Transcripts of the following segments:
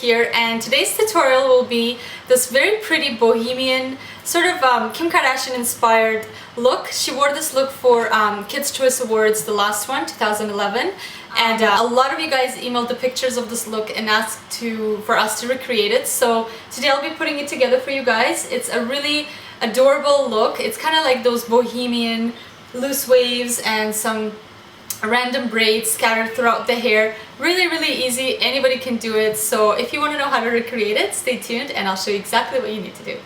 here, and today's tutorial will be this very pretty bohemian, sort of Kim Kardashian inspired look. She wore this look for Kids' Choice Awards, the last one, 2011, and a lot of you guys emailed the pictures of this look and asked for us to recreate it. So today I'll be putting it together for you guys. It's a really adorable look. It's kind of like those bohemian loose waves and some random braids scattered throughout the hair. Really easy, anybody can do it. So if you want to know how to recreate it, stay tuned and I'll show you exactly what you need to do.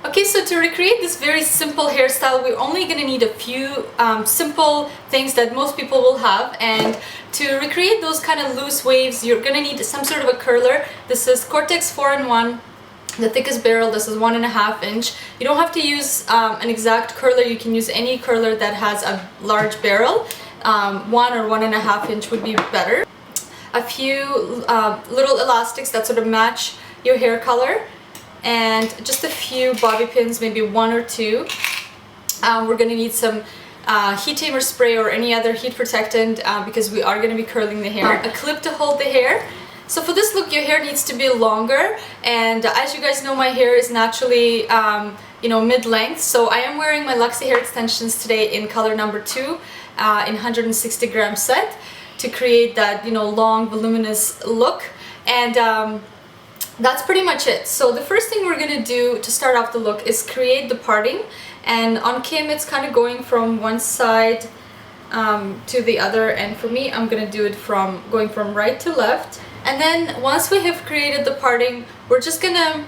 Okay, so to recreate this very simple hairstyle, we're only going to need a few simple things that most people will have. And to recreate those kind of loose waves, you're going to need some sort of a curler. This is Cortex 4-in-1. The thickest barrel. This is 1.5 inch. You don't have to use an exact curler. You can use any curler that has a large barrel. 1 or 1.5 inch would be better. A few little elastics that sort of match your hair color, and just a few bobby pins, maybe 1 or 2. We're going to need some heat tamer spray or any other heat protectant because we are going to be curling the hair. A clip to hold the hair. So for this look, your hair needs to be longer, and as you guys know, my hair is naturally mid-length, so I am wearing my Luxy hair extensions today in color number 2 in 160 gram set to create that long voluminous look. And that's pretty much it. So the first thing we're gonna do to start off the look is create the parting, and on Kim it's kind of going from one side to the other, and for me I'm gonna do it going from right to left. And then once we have created the parting, we're just gonna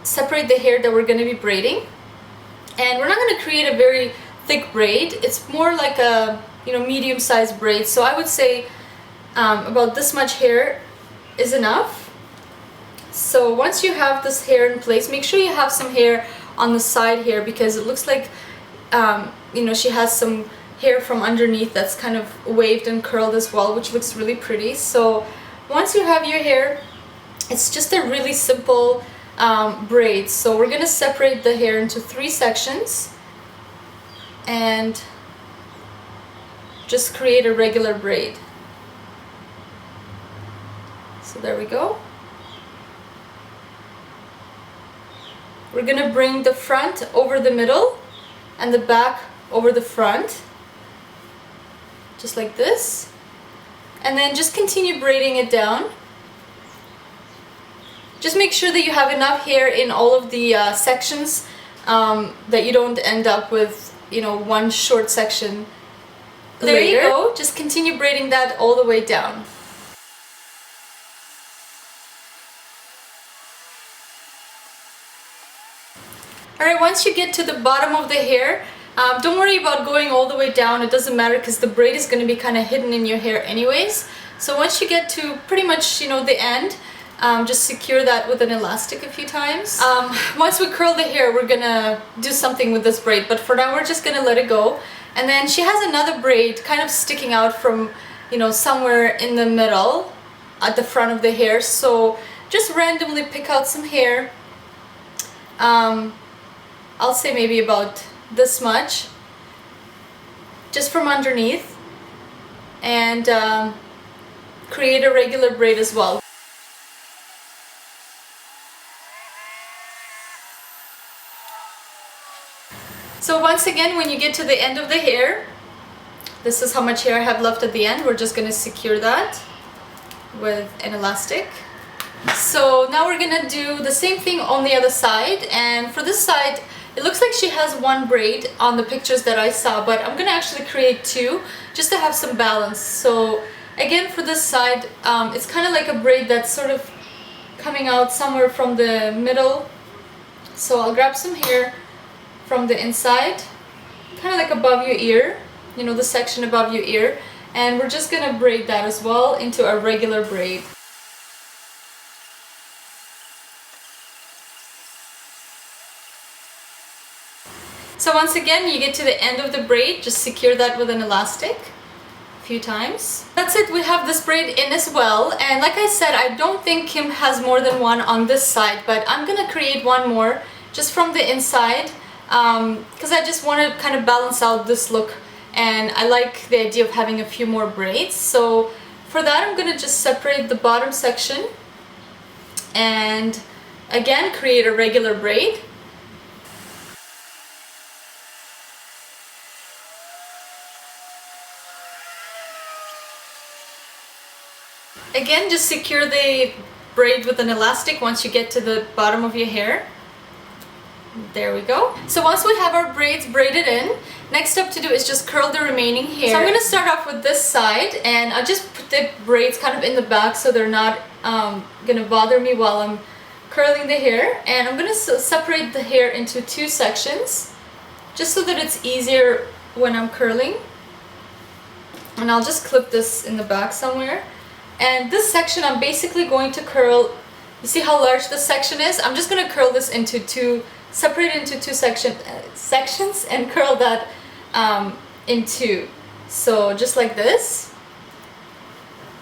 separate the hair that we're gonna be braiding. And we're not gonna create a very thick braid. It's more like a medium-sized braid. So I would say about this much hair is enough. So once you have this hair in place, make sure you have some hair on the side here, because it looks like she has some hair from underneath that's kind of waved and curled as well, which looks really pretty. So once you have your hair, it's just a really simple braid. So we're gonna separate the hair into 3 sections and just create a regular braid. So there we go. We're gonna bring the front over the middle and the back over the front, just like this, and then just continue braiding it down. Just make sure that you have enough hair in all of the sections, that you don't end up with one short section later. There you go. Just continue braiding that all the way down. Alright, once you get to the bottom of the hair, don't worry about going all the way down. It doesn't matter because the braid is going to be kind of hidden in your hair anyways. So once you get to pretty much the end, just secure that with an elastic a few times. Once we curl the hair, we're gonna do something with this braid, but for now we're just gonna let it go. And then she has another braid kind of sticking out from somewhere in the middle at the front of the hair. So just randomly pick out some hair. I'll say maybe about this much, just from underneath, and create a regular braid as well. So once again, when you get to the end of the hair, this is how much hair I have left at the end. We're just going to secure that with an elastic. So now we're going to do the same thing on the other side, and for this side it looks like she has 1 braid on the pictures that I saw, but I'm going to actually create 2 just to have some balance. So again, for this side, it's kind of like a braid that's sort of coming out somewhere from the middle. So I'll grab some hair from the inside, kind of like above your ear, the section above your ear, and we're just going to braid that as well into a regular braid. So once again, you get to the end of the braid, just secure that with an elastic a few times. That's it, we have this braid in as well, and like I said, I don't think Kim has more than 1 on this side, but I'm gonna create 1 more just from the inside because I just want to kind of balance out this look, and I like the idea of having a few more braids. So for that, I'm gonna just separate the bottom section and again create a regular braid. Again, just secure the braid with an elastic once you get to the bottom of your hair. There we go. So once we have our braids braided in, next step to do is just curl the remaining hair. So I'm going to start off with this side, and I'll just put the braids kind of in the back so they're not going to bother me while I'm curling the hair. And I'm going to separate the hair into two sections just so that it's easier when I'm curling. And I'll just clip this in the back somewhere. And this section I'm basically going to curl. You see how large this section is? I'm just going to curl this into separate it into two sections and curl that in two. So just like this.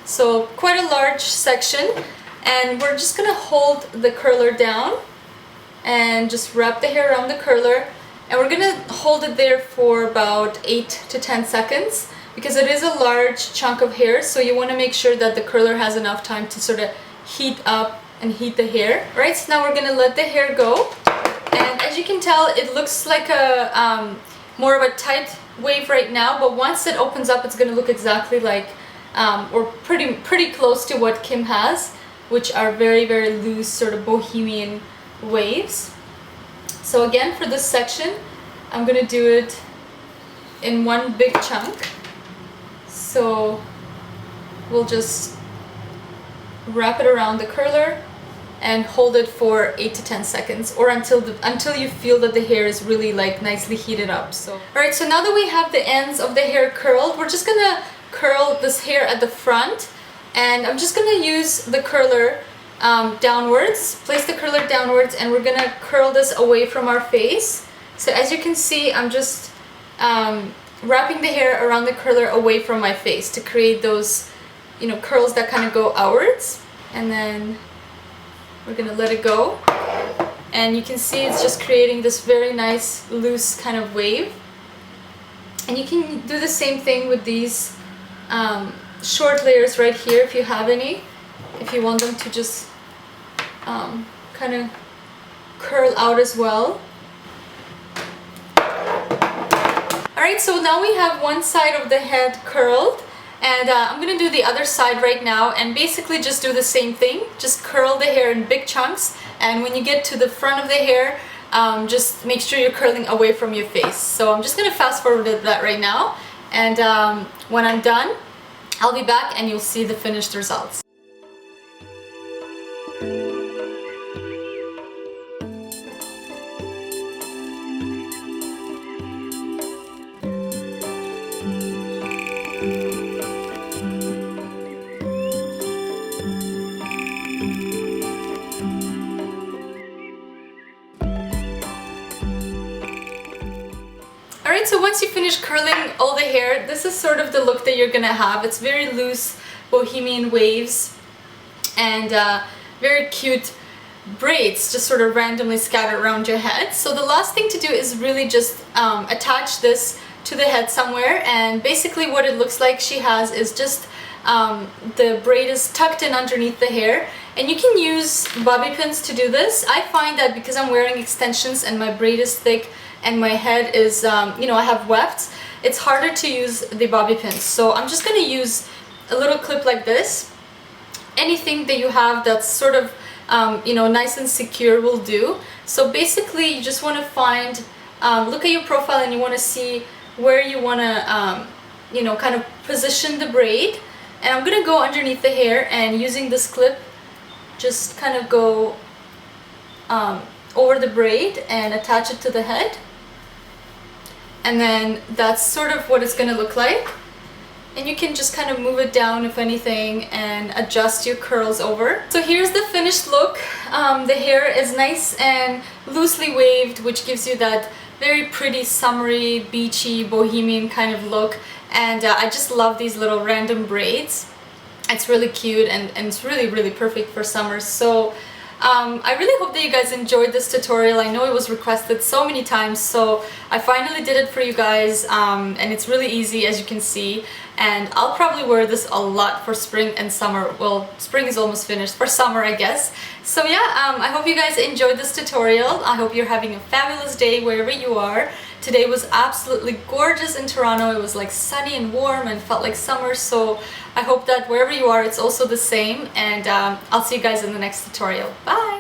So quite a large section, and we're just going to hold the curler down and just wrap the hair around the curler, and we're going to hold it there for about 8 to 10 seconds. Because it is a large chunk of hair, so you want to make sure that the curler has enough time to sort of heat up and heat the hair. Right, so now we're going to let the hair go. And as you can tell, it looks like a more of a tight wave right now, but once it opens up, it's going to look exactly like, or pretty close to what Kim has, which are very, very loose sort of bohemian waves. So again, for this section, I'm going to do it in one big chunk. So we'll just wrap it around the curler and hold it for 8 to 10 seconds, or until you feel that the hair is really like nicely heated up. So alright, so now that we have the ends of the hair curled, we're just gonna curl this hair at the front, and I'm just gonna use the curler downwards, place the curler downwards, and we're gonna curl this away from our face. So as you can see, I'm just wrapping the hair around the curler away from my face to create those, you know, curls that kind of go outwards. And then we're gonna let it go, and you can see it's just creating this very nice loose kind of wave. And you can do the same thing with these short layers right here if you have any, if you want them to just kind of curl out as well. Alright, so now we have one side of the head curled, and I'm going to do the other side right now and basically just do the same thing. Just curl the hair in big chunks, and when you get to the front of the hair, just make sure you're curling away from your face. So I'm just going to fast forward that right now, and when I'm done, I'll be back and you'll see the finished results. Alright, so once you finish curling all the hair, this is sort of the look that you're gonna have. It's very loose bohemian waves and very cute braids just sort of randomly scattered around your head. So the last thing to do is really just attach this to the head somewhere, and basically what it looks like she has is just the braid is tucked in underneath the hair, and you can use bobby pins to do this. I find that because I'm wearing extensions and my braid is thick and my head is, you know, I have wefts, it's harder to use the bobby pins. So I'm just going to use a little clip like this. Anything that you have that's sort of, you know, nice and secure will do. So basically you just want to find, look at your profile and you want to see where you want to, you know, kind of position the braid. And I'm going to go underneath the hair, and using this clip, just kind of go over the braid and attach it to the head. And then that's sort of what it's going to look like. And you can just kind of move it down if anything and adjust your curls over. So here's the finished look. The hair is nice and loosely waved, which gives you that very pretty summery, beachy, bohemian kind of look. And I just love these little random braids. It's really cute, and it's really, really perfect for summer. So I really hope that you guys enjoyed this tutorial. I know it was requested so many times, so I finally did it for you guys, and it's really easy, as you can see. And I'll probably wear this a lot for spring and summer. Well, spring is almost finished, for summer I guess. So yeah, I hope you guys enjoyed this tutorial. I hope you're having a fabulous day wherever you are. Today was absolutely gorgeous in Toronto. It was like sunny and warm and felt like summer, so I hope that wherever you are it's also the same, and I'll see you guys in the next tutorial. Bye!